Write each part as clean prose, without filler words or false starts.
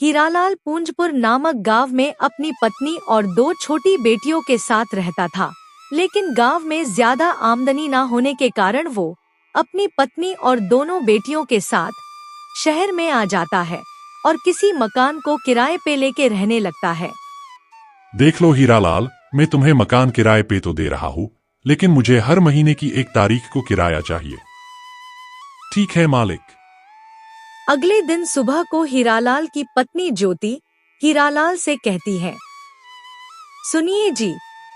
हीरालाल पूंजपुर नामक गांव में अपनी पत्नी और 2 छोटी बेटियों के साथ रहता था, लेकिन गांव में ज्यादा आमदनी न होने के कारण वो अपनी पत्नी और दोनों बेटियों के साथ शहर में आ जाता है और किसी मकान को किराए पे लेके रहने लगता है। देख लो हीरालाल, मैं तुम्हें मकान किराए पे तो दे रहा हूँ, लेकिन मुझे हर महीने की 1 तारीख को किराया चाहिए। ठीक है मालिक। अगले दिन सुबह को हीरालाल की पत्नी ज्योति हीरालाल से कहती है, सुनिए जी,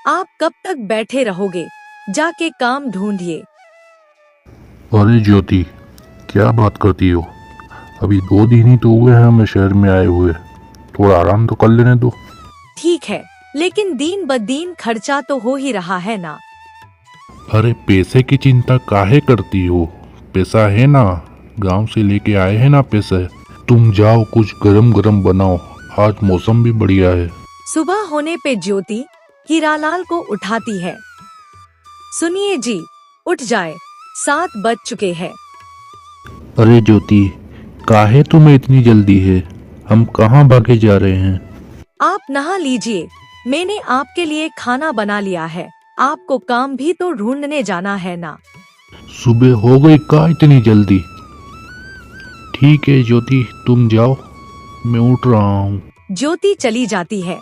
आप कब तक बैठे रहोगे? जाके काम ढूंढिए। अरे ज्योति, क्या बात करती हो? अभी 2 दिन ही तो हुए हैं हमें शहर में आए हुए, थोड़ा आराम तो कर लेने दो। ठीक है, लेकिन दिन ब दिन खर्चा तो हो ही रहा है ना। अरे पैसे की चिंता काहे करती हो? पैसा है ना, गांव से लेके आए हैं ना पैसे। तुम जाओ कुछ गरम गरम बनाओ, आज मौसम भी बढ़िया है। सुबह होने पे ज्योति हीरालाल को उठाती है। सुनिए जी, उठ जाए, 7 बज चुके हैं। अरे ज्योति, काहे तुम्हें इतनी जल्दी है? हम कहाँ भागे जा रहे हैं? आप नहा लीजिए, मैंने आपके लिए खाना बना लिया है। आपको काम भी तो ढूंढने जाना है ना। सुबह हो गई का इतनी जल्दी? ठीक है ज्योति, तुम जाओ, मैं उठ रहा हूँ। ज्योति चली जाती है।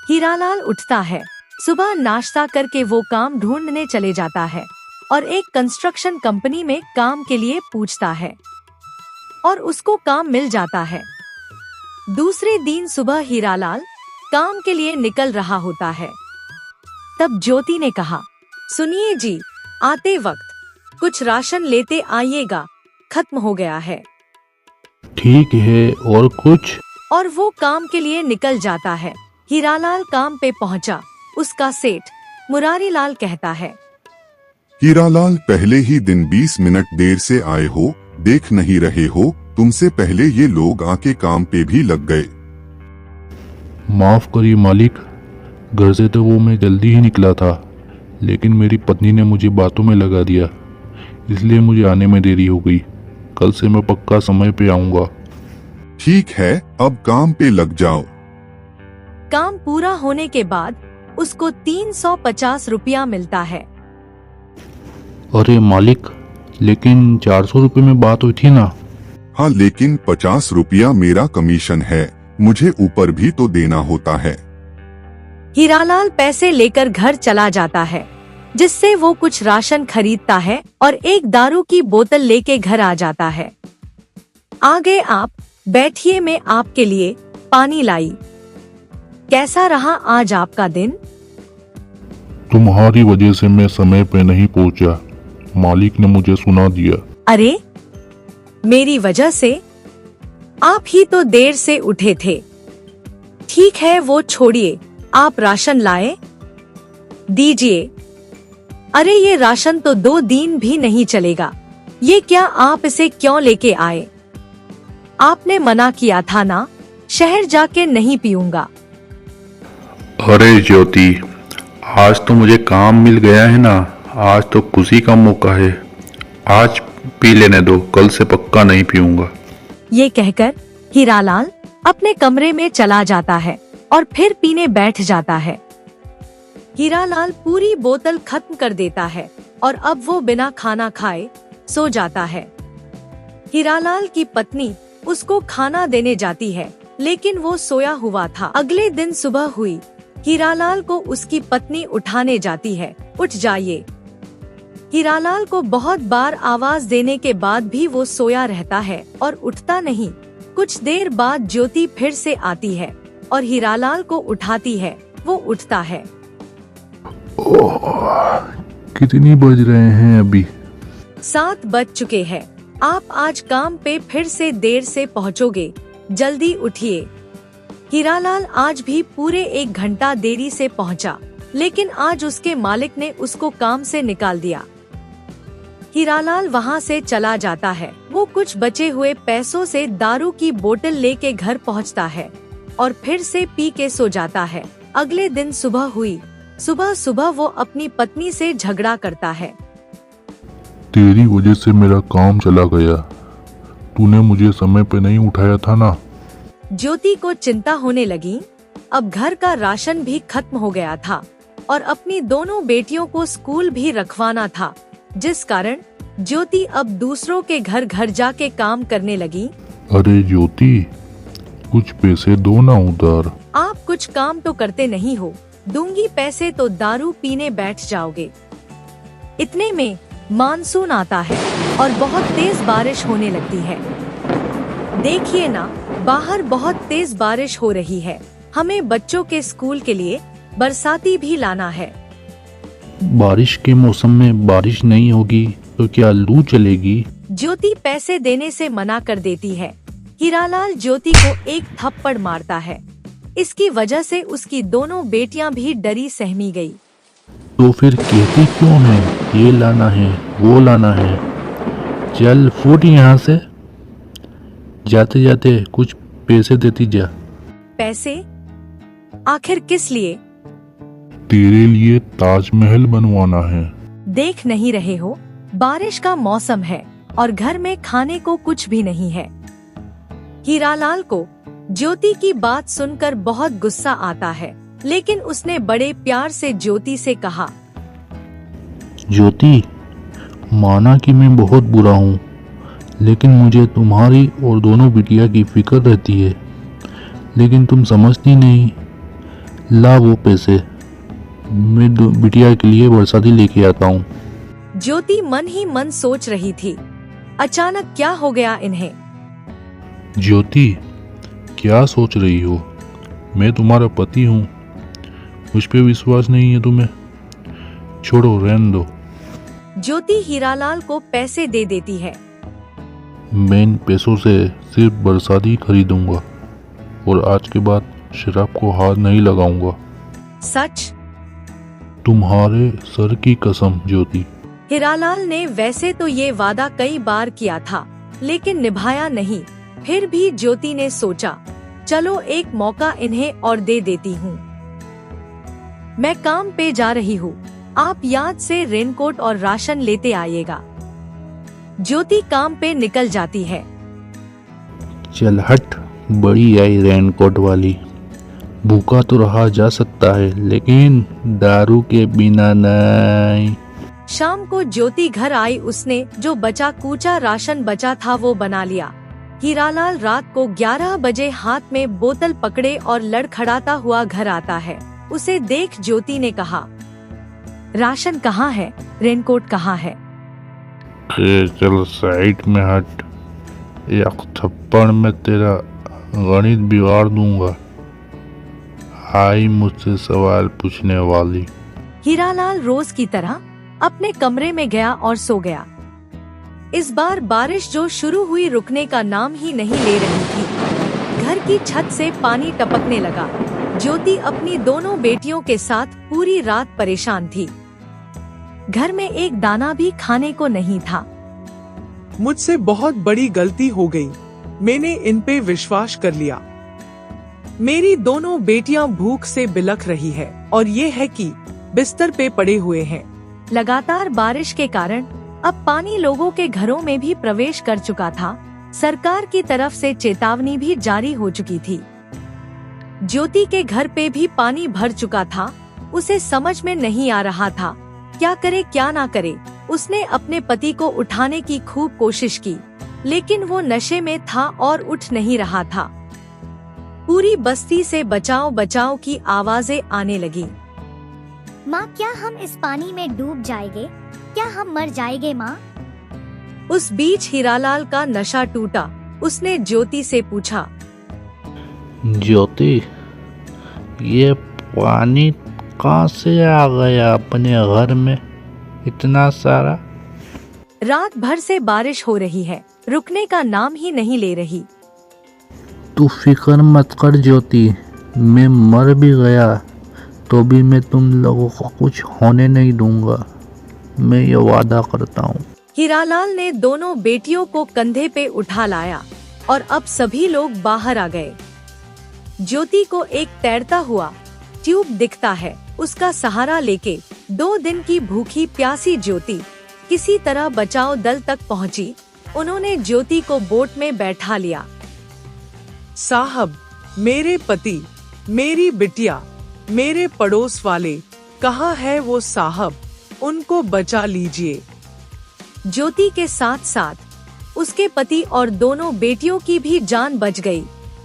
हीरालाल उठता है। सुबह नाश्ता करके वो काम ढूंढने चले जाता है और एक कंस्ट्रक्शन कंपनी में काम के लिए पूछता है और उसको काम मिल जाता है। दूसरे दिन सुबह हीरालाल काम के लिए निकल रहा होता है। तब ज्योति ने कहा, सुनिए जी, आते वक्त कुछ राशन लेते आइएगा, खत्म हो गया है। ठीक है, और कुछ? और वो काम के लिए निकल जाता है। हीरालाल काम पे पहुंचा। उसका सेठ मुरारीलाल कहता है, हीरालाल, पहले ही दिन 20 मिनट देर से आए हो, देख नहीं रहे हो? तुमसे पहले ये लोग आके काम पे भी लग गए। माफ करिए मालिक, घर से तो वो मैं जल्दी ही निकला था, लेकिन मेरी पत्नी ने मुझे बातों में लगा दिया, इसलिए मुझे आने में देरी हो गई। कल से मैं पक्का समय पे आऊंगा। ठीक है, अब काम पे लग जाओ। काम पूरा होने के बाद उसको 350 रुपया मिलता है। अरे मालिक, लेकिन 400 रुपये में बात हुई थी ना। हाँ, लेकिन 50 रुपया मेरा कमीशन है, मुझे ऊपर भी तो देना होता है। हीरालाल पैसे लेकर घर चला जाता है, जिससे वो कुछ राशन खरीदता है और एक दारू की बोतल लेके घर आ जाता है। आगे आप बैठिए, मैं आपके लिए पानी लाई। कैसा रहा आज आपका दिन? तुम्हारी वजह से मैं समय पे नहीं पहुंचा, मालिक ने मुझे सुना दिया। अरे, मेरी वजह से? आप ही तो देर से उठे थे। ठीक है, वो छोड़िए, आप राशन लाए? दीजिए। अरे, ये राशन तो 2 दिन भी नहीं चलेगा। ये क्या, आप इसे क्यों लेके आए? आपने मना किया था ना, शहर जाके नहीं पीऊंगा। अरे ज्योति, आज तो मुझे काम मिल गया है ना, आज तो खुशी का मौका है, आज पी लेने दो, कल से पक्का नहीं पीऊंगा। ये कहकर हीरालाल अपने कमरे में चला जाता है और फिर पीने बैठ जाता है। हीरालाल पूरी बोतल खत्म कर देता है और अब वो बिना खाना खाए सो जाता है। हीरालाल की पत्नी उसको खाना देने जाती है, लेकिन वो सोया हुआ था। अगले दिन सुबह हुई, हीरालाल को उसकी पत्नी उठाने जाती है। उठ जाइए। हीरालाल को बहुत बार आवाज देने के बाद भी वो सोया रहता है और उठता नहीं। कुछ देर बाद ज्योति फिर से आती है और हीरालाल को उठाती है। वो उठता है। कितनी बज रहे हैं अभी? 7 बज चुके हैं। आप आज काम पे फिर से देर से पहुँचोगे, जल्दी उठिए। हीरालाल आज भी पूरे 1 घंटा देरी से पहुँचा, लेकिन आज उसके मालिक ने उसको काम से निकाल दिया। हीरालाल वहाँ से चला जाता है। वो कुछ बचे हुए पैसों से दारू की बोतल लेके घर पहुँचता है और फिर से पी के सो जाता है। अगले दिन सुबह हुई। सुबह सुबह वो अपनी पत्नी से झगड़ा करता है। तेरी वजह से मेरा काम चला गया, तूने मुझे समय पे नहीं उठाया था ना। ज्योति को चिंता होने लगी। अब घर का राशन भी खत्म हो गया था और अपनी दोनों बेटियों को स्कूल भी रखवाना था, जिस कारण ज्योति अब दूसरों के घर घर जाके काम करने लगी। अरे ज्योति, कुछ पैसे दो ना उधार। आप कुछ काम तो करते नहीं हो, दूंगी पैसे तो दारू पीने बैठ जाओगे। इतने में मानसून आता है और बहुत तेज बारिश होने लगती है। देखिए ना, बाहर बहुत तेज बारिश हो रही है। हमें बच्चों के स्कूल के लिए बरसाती भी लाना है। बारिश के मौसम में बारिश नहीं होगी तो क्या लू चलेगी? ज्योति पैसे देने से मना कर देती है। हीरालाल ज्योति को एक थप्पड़ मारता है। इसकी वजह से उसकी दोनों बेटियां भी डरी सहमी गई। तो फिर कहती क्यों है ये लाना है वो लाना है? चल फूट यहाँ से। जाते जाते कुछ पैसे देती जा। पैसे? आखिर किस लिए? तेरे लिए ताजमहल बनवाना है। देख नहीं रहे हो, बारिश का मौसम है और घर में खाने को कुछ भी नहीं है। हीरालाल को ज्योति की बात सुनकर बहुत गुस्सा आता है, लेकिन उसने बड़े प्यार से ज्योति से कहा, ज्योति, माना कि मैं बहुत बुरा हूँ, लेकिन मुझे तुम्हारी और दोनों बिटिया की फिक्र रहती है। लेकिन तुम समझती नहीं। ला वो पैसे, मैं बिटिया के लिए बरसाती लेके आता हूँ। ज्योति मन ही मन सोच रही थी। अचानक क्या हो गया इन्हें? ज्योति, क्या सोच रही हो? मैं तुम्हारा पति हूँ। मुझ पे विश्वास नहीं है तुम्हें? छोड़ो, रहने दो। ज्योति हीरालाल को पैसे दे देती है। मैं इन पैसों से सिर्फ बरसाती खरीदूंगा और आज के बाद शराब को हाथ नहीं लगाऊंगा। सच? तुम्हारे सर की कसम ज्योति। हीरालाल ने वैसे तो ये वादा कई बार किया था, लेकिन निभाया नहीं। फिर भी ज्योति ने सोचा, चलो एक मौका इन्हें और दे देती हूँ। मैं काम पे जा रही हूँ, आप याद से रेनकोट और राशन लेते आइएगा। ज्योति काम पे निकल जाती है। चल हट, बड़ी आई रेनकोट वाली। भूखा तो रहा जा सकता है, लेकिन दारू के बिना नहीं। शाम को ज्योति घर आई। उसने जो बचा कूचा राशन बचा था वो बना लिया। हीरालाल रात को 11 बजे हाथ में बोतल पकड़े और लड़खड़ाता हुआ घर आता है। उसे देख ज्योति ने कहा, राशन कहाँ है? रेनकोट कहाँ है? चल साइड में हट, एक थप्पड़ में तेरा गणित बिगाड़ दूंगा। आई मुझसे सवाल पूछने वाली। हीरालाल रोज की तरह अपने कमरे में गया और सो गया। इस बार बारिश जो शुरू हुई रुकने का नाम ही नहीं ले रही थी। घर की छत से पानी टपकने लगा। ज्योति अपनी दोनों बेटियों के साथ पूरी रात परेशान थी। घर में एक दाना भी खाने को नहीं था। मुझसे बहुत बड़ी गलती हो गई। मैंने इन पे विश्वास कर लिया। मेरी दोनों बेटियां भूख से बिलख रही है और ये है कि बिस्तर पे पड़े हुए हैं। लगातार बारिश के कारण अब पानी लोगों के घरों में भी प्रवेश कर चुका था। सरकार की तरफ से चेतावनी भी जारी हो चुकी थी। ज्योति के घर पे भी पानी भर चुका था। उसे समझ में नहीं आ रहा था क्या करे क्या ना करे। उसने अपने पति को उठाने की खूब कोशिश की, लेकिन वो नशे में था और उठ नहीं रहा था। पूरी बस्ती से बचाओ बचाओ की आवाजें आने लगी। माँ, क्या हम इस पानी में डूब जाएंगे? क्या हम मर जाएंगे माँ? उस बीच हीरालाल का नशा टूटा। उसने ज्योति से पूछा, ज्योति, ये पानी कहाँ से आ गया अपने घर में इतना सारा? रात भर से बारिश हो रही है, रुकने का नाम ही नहीं ले रही। तू फिक्र मत कर ज्योति, मैं मर भी गया तो भी मैं तुम लोगों को कुछ होने नहीं दूंगा। मैं ये वादा करता हूँ। हीरालाल ने दोनों बेटियों को कंधे पे उठा लाया और अब सभी लोग बाहर आ गए। ज्योति को एक तैरता हुआ ट्यूब दिखता है। उसका सहारा लेके 2 दिन की भूखी प्यासी ज्योति किसी तरह बचाव दल तक पहुंची। उन्होंने ज्योति को बोट में बैठा लिया। साहब, मेरे पति, मेरी बिटिया, मेरे पड़ोस वाले, कहाँ है वो साहब? उनको बचा लीजिए। ज्योति के साथ साथ उसके पति और दोनों बेटियों की भी जान बच गई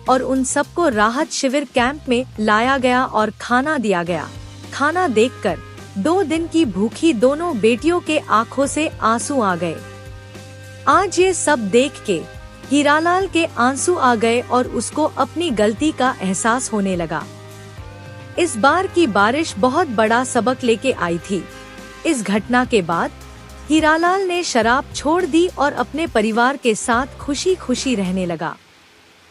और उन सबको राहत शिविर कैंप में लाया गया और खाना दिया गया। खाना देखकर 2 दिन की भूखी दोनों बेटियों के आंखों से आंसू आ गए। आज ये सब देख के हीरालाल के आंसू आ गए और उसको अपनी गलती का एहसास होने लगा। इस बार की बारिश बहुत बड़ा सबक लेके आई थी। इस घटना के बाद हीरालाल ने शराब छोड़ दी और अपने परिवार के साथ खुशी खुशी रहने लगा।